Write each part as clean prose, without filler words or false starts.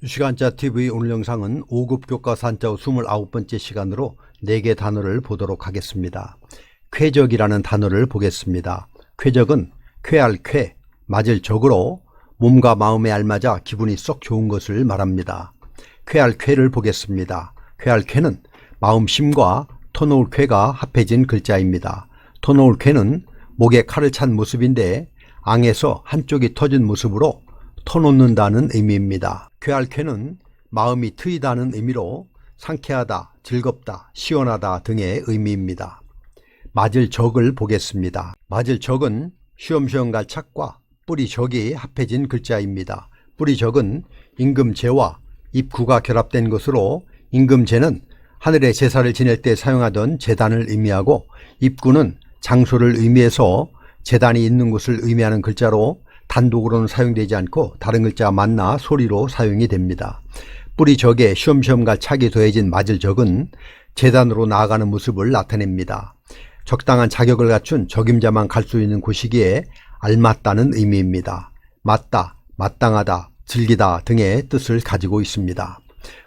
유시간자TV 오늘 영상은 5급 교과서 한자어 29번째 시간으로 4개 단어를 보도록 하겠습니다. 쾌적이라는 단어를 보겠습니다. 쾌적은 쾌할 쾌, 맞을 적으로 몸과 마음에 알맞아 기분이 썩 좋은 것을 말합니다. 쾌할 쾌를 보겠습니다. 쾌할 쾌는 마음심과 터놓을 쾌가 합해진 글자입니다. 터놓을 쾌는 목에 칼을 찬 모습인데 앙에서 한쪽이 터진 모습으로 터놓는다는 의미입니다. 쾌할 쾌는 마음이 트이다는 의미로 상쾌하다, 즐겁다, 시원하다 등의 의미입니다. 맞을 적을 보겠습니다. 맞을 적은 쉬엄쉬엄 갈 착과 뿌리 적이 합해진 글자입니다. 뿌리 적은 임금제와 입구가 결합된 것으로 임금제는 하늘의 제사를 지낼 때 사용하던 제단을 의미하고 입구는 장소를 의미해서 제단이 있는 곳을 의미하는 글자로 단독으로는 사용되지 않고 다른 글자가 만나 소리로 사용이 됩니다. 뿌리 적에 쉬엄쉬엄 갈 착이 더해진 맞을 적은 제단으로 나아가는 모습을 나타냅니다. 적당한 자격을 갖춘 적임자만 갈 수 있는 곳이기에 알맞다는 의미입니다. 맞다, 마땅하다, 즐기다 등의 뜻을 가지고 있습니다.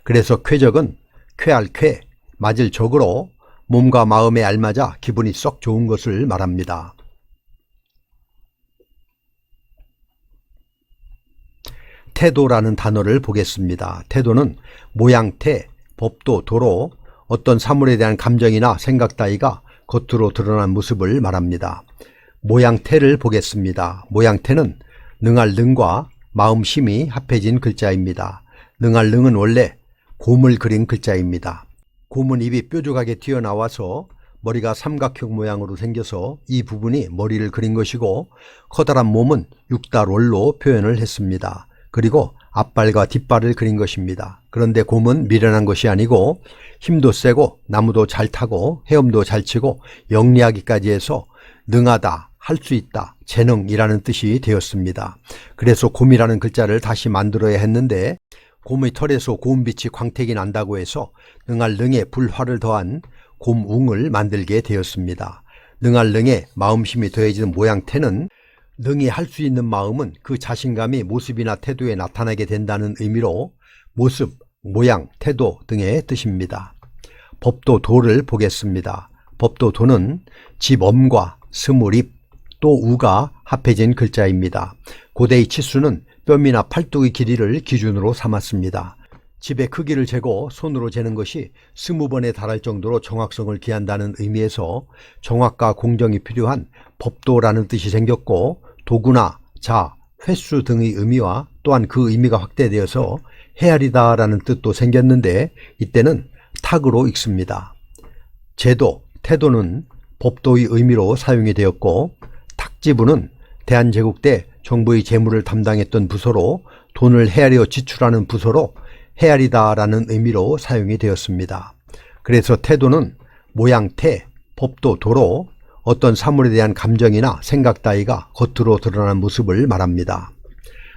그래서 쾌적은 쾌할 쾌, 맞을 적으로 몸과 마음에 알맞아 기분이 썩 좋은 것을 말합니다. 태도라는 단어를 보겠습니다. 태도는 모양태, 법도, 도로 어떤 사물에 대한 감정이나 생각 따위가 겉으로 드러난 모습을 말합니다. 모양태를 보겠습니다. 모양태는 능할 능과 마음심이 합해진 글자입니다. 능할 능은 원래 곰을 그린 글자입니다. 곰은 입이 뾰족하게 튀어나와서 머리가 삼각형 모양으로 생겨서 이 부분이 머리를 그린 것이고 커다란 몸은 육다롤로 표현을 했습니다. 그리고 앞발과 뒷발을 그린 것입니다. 그런데 곰은 미련한 것이 아니고 힘도 세고 나무도 잘 타고 헤엄도 잘 치고 영리하기까지 해서 능하다, 할 수 있다, 재능이라는 뜻이 되었습니다. 그래서 곰이라는 글자를 다시 만들어야 했는데 곰의 털에서 고운빛이 광택이 난다고 해서 능할 능에 불화를 더한 곰웅을 만들게 되었습니다. 능할 능에 마음심이 더해지는 모양태는 능히 할 수 있는 마음은 그 자신감이 모습이나 태도에 나타나게 된다는 의미로 모습, 모양, 태도 등의 뜻입니다. 법도 도를 보겠습니다. 법도 도는 집엄과 스물입, 또 우가 합해진 글자입니다. 고대의 치수는 뼘이나 팔뚝의 길이를 기준으로 삼았습니다. 집의 크기를 재고 손으로 재는 것이 20번에 달할 정도로 정확성을 기한다는 의미에서 정확과 공정이 필요한 법도라는 뜻이 생겼고 도구나 자, 횟수 등의 의미와 또한 그 의미가 확대되어서 헤아리다 라는 뜻도 생겼는데 이때는 탁으로 읽습니다. 제도, 태도는 법도의 의미로 사용이 되었고 탁지부는 대한제국 때 정부의 재무를 담당했던 부서로 돈을 헤아려 지출하는 부서로 헤아리다 라는 의미로 사용이 되었습니다. 그래서 태도는 모양태, 법도 도로 어떤 사물에 대한 감정이나 생각 따위가 겉으로 드러난 모습을 말합니다.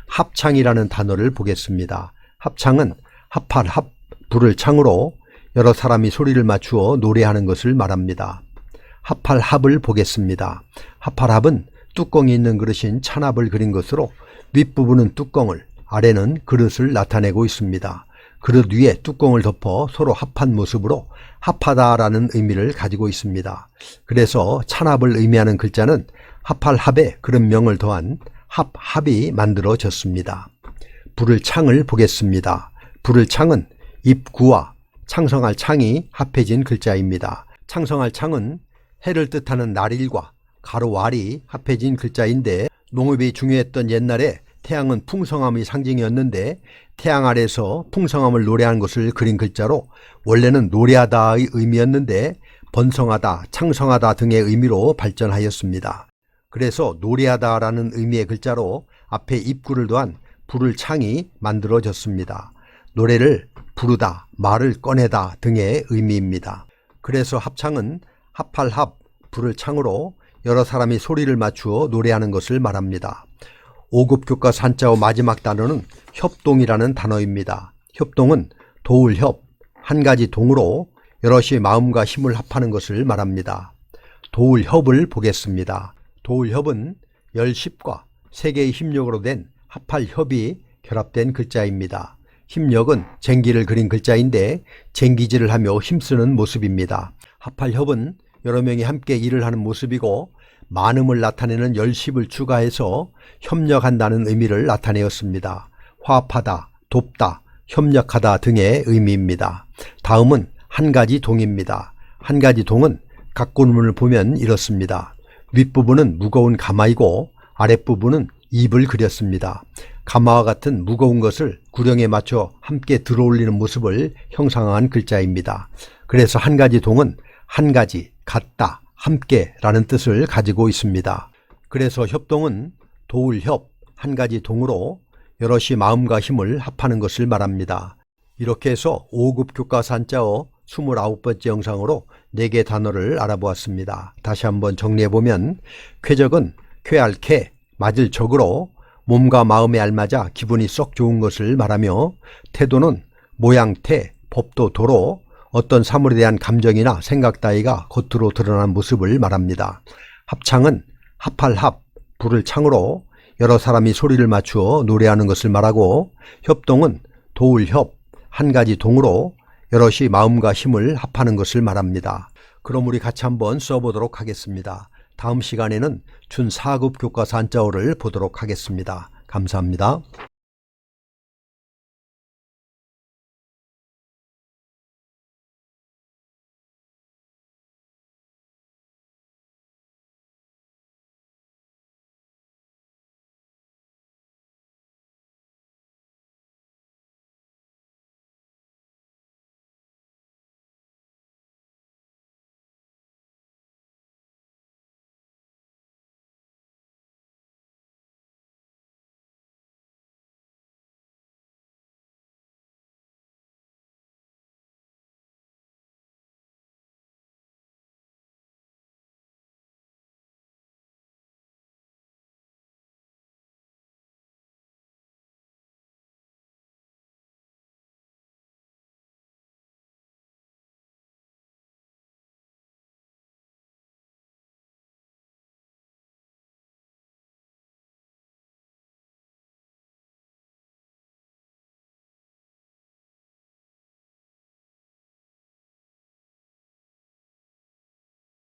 합창이라는 단어를 보겠습니다. 합창은 합할 합, 불을 창으로 여러 사람이 소리를 맞추어 노래하는 것을 말합니다. 합할 합을 보겠습니다. 합할 합은 뚜껑이 있는 그릇인 찬합을 그린 것으로 윗부분은 뚜껑을, 아래는 그릇을 나타내고 있습니다. 그릇 위에 뚜껑을 덮어 서로 합한 모습으로 합하다라는 의미를 가지고 있습니다. 그래서 찬합을 의미하는 글자는 합할 합에 그릇명을 더한 합합이 만들어졌습니다. 불을 창을 보겠습니다. 불을 창은 입구와 창성할 창이 합해진 글자입니다. 창성할 창은 해를 뜻하는 날일과 가로알이 합해진 글자인데 농업이 중요했던 옛날에 태양은 풍성함의 상징이었는데 태양 아래서 풍성함을 노래하는 것을 그린 글자로 원래는 노래하다의 의미였는데 번성하다, 창성하다 등의 의미로 발전하였습니다. 그래서 노래하다라는 의미의 글자로 앞에 입구를 더한 불을 창이 만들어졌습니다. 노래를 부르다, 말을 꺼내다 등의 의미입니다. 그래서 합창은 합할 합, 불을 창으로 여러 사람이 소리를 맞추어 노래하는 것을 말합니다. 5급 교과서 한자어 마지막 단어는 협동이라는 단어입니다. 협동은 도울협, 한 가지 동으로 여럿이 마음과 힘을 합하는 것을 말합니다. 도울협을 보겠습니다. 도울협은 열십과 세 개의 힘력으로 된 합할 협이 결합된 글자입니다. 힘력은 쟁기를 그린 글자인데 쟁기질을 하며 힘쓰는 모습입니다. 합할협은 여러 명이 함께 일을 하는 모습이고 많음을 나타내는 열십을 추가해서 협력한다는 의미를 나타내었습니다. 화합하다, 돕다, 협력하다 등의 의미입니다. 다음은 한 가지 동입니다. 한 가지 동은 각본문을 보면 이렇습니다. 윗부분은 무거운 가마이고 아랫부분은 잎을 그렸습니다. 가마와 같은 무거운 것을 구령에 맞춰 함께 들어올리는 모습을 형상화한 글자입니다. 그래서 한 가지 동은 한 가지, 같다, 함께 라는 뜻을 가지고 있습니다. 그래서 협동은 도울협, 한 가지 동으로 여럿이 마음과 힘을 합하는 것을 말합니다. 이렇게 해서 5급 교과서 한자어 29번째 영상으로 4개 단어를 알아보았습니다. 다시 한번 정리해보면 쾌적은 쾌할 쾌, 맞을 적으로 몸과 마음에 알맞아 기분이 썩 좋은 것을 말하며 태도는 모양태, 법도 도로 어떤 사물에 대한 감정이나 생각 따위가 겉으로 드러난 모습을 말합니다. 합창은 합할 합, 불을 창으로 여러 사람이 소리를 맞추어 노래하는 것을 말하고 협동은 도울 협, 한 가지 동으로 여럿이 마음과 힘을 합하는 것을 말합니다. 그럼 우리 같이 한번 써보도록 하겠습니다. 다음 시간에는 준 4급 교과서 한자어를 보도록 하겠습니다. 감사합니다.